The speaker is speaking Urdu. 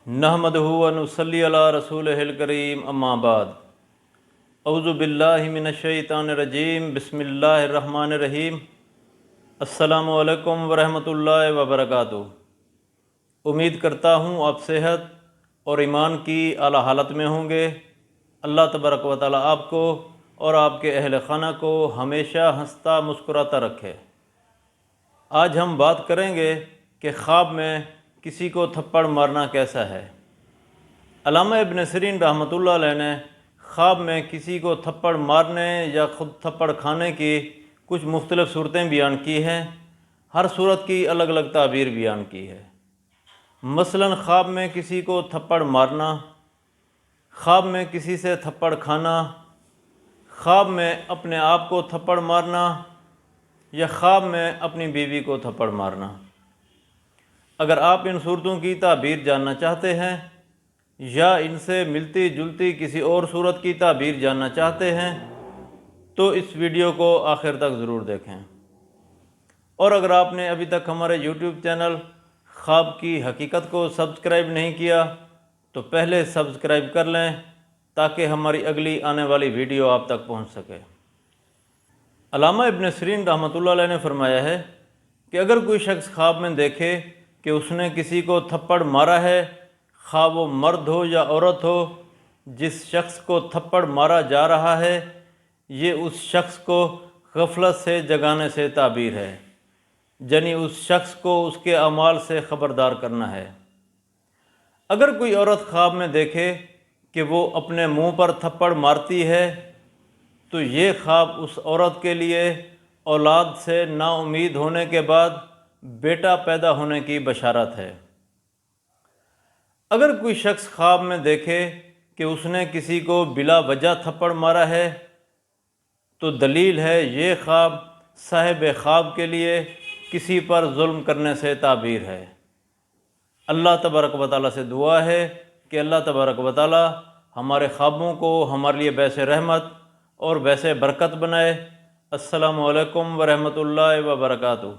نحمدہ و نصلی علی رسولہ الکریم اما بعد اعوذ باللہ من الشیطان الرجیم بسم اللہ الرحمن الرحیم السلام علیکم ورحمۃ اللہ وبرکاتہ۔ امید کرتا ہوں آپ صحت اور ایمان کی اعلیٰ حالت میں ہوں گے۔ اللہ تبارک و تعالیٰ آپ کو اور آپ کے اہل خانہ کو ہمیشہ ہنستا مسکراتا رکھے۔ آج ہم بات کریں گے کہ خواب میں کسی کو تھپڑ مارنا کیسا ہے۔ علامہ ابن سیرین رحمۃ اللہ علیہ نے خواب میں کسی کو تھپڑ مارنے یا خود تھپڑ کھانے کی کچھ مختلف صورتیں بیان کی ہیں۔ ہر صورت کی الگ الگ تعبیر بیان کی ہے۔ مثلا خواب میں کسی کو تھپڑ مارنا، خواب میں کسی سے تھپڑ کھانا، خواب میں اپنے آپ کو تھپڑ مارنا یا خواب میں اپنی بیوی کو تھپڑ مارنا۔ اگر آپ ان صورتوں کی تعبیر جاننا چاہتے ہیں یا ان سے ملتی جلتی کسی اور صورت کی تعبیر جاننا چاہتے ہیں تو اس ویڈیو کو آخر تک ضرور دیکھیں۔ اور اگر آپ نے ابھی تک ہمارے یوٹیوب چینل خواب کی حقیقت کو سبسکرائب نہیں کیا تو پہلے سبسکرائب کر لیں تاکہ ہماری اگلی آنے والی ویڈیو آپ تک پہنچ سکے۔ علامہ ابن سیرین رحمۃ اللہ علیہ نے فرمایا ہے کہ اگر کوئی شخص خواب میں دیکھے کہ اس نے کسی کو تھپڑ مارا ہے، خواہ وہ مرد ہو یا عورت ہو، جس شخص کو تھپڑ مارا جا رہا ہے یہ اس شخص کو غفلت سے جگانے سے تعبیر ہے، یعنی اس شخص کو اس کے اعمال سے خبردار کرنا ہے۔ اگر کوئی عورت خواب میں دیکھے کہ وہ اپنے منہ پر تھپڑ مارتی ہے تو یہ خواب اس عورت کے لیے اولاد سے نا امید ہونے کے بعد بیٹا پیدا ہونے کی بشارت ہے۔ اگر کوئی شخص خواب میں دیکھے کہ اس نے کسی کو بلا وجہ تھپڑ مارا ہے تو دلیل ہے یہ خواب صاحب خواب کے لیے کسی پر ظلم کرنے سے تعبیر ہے۔ اللہ تبارک و تعالیٰ سے دعا ہے کہ اللہ تبارک و تعالیٰ ہمارے خوابوں کو ہمارے لیے باعث رحمت اور باعث برکت بنائے۔ السلام علیکم ورحمۃ اللہ وبرکاتہ۔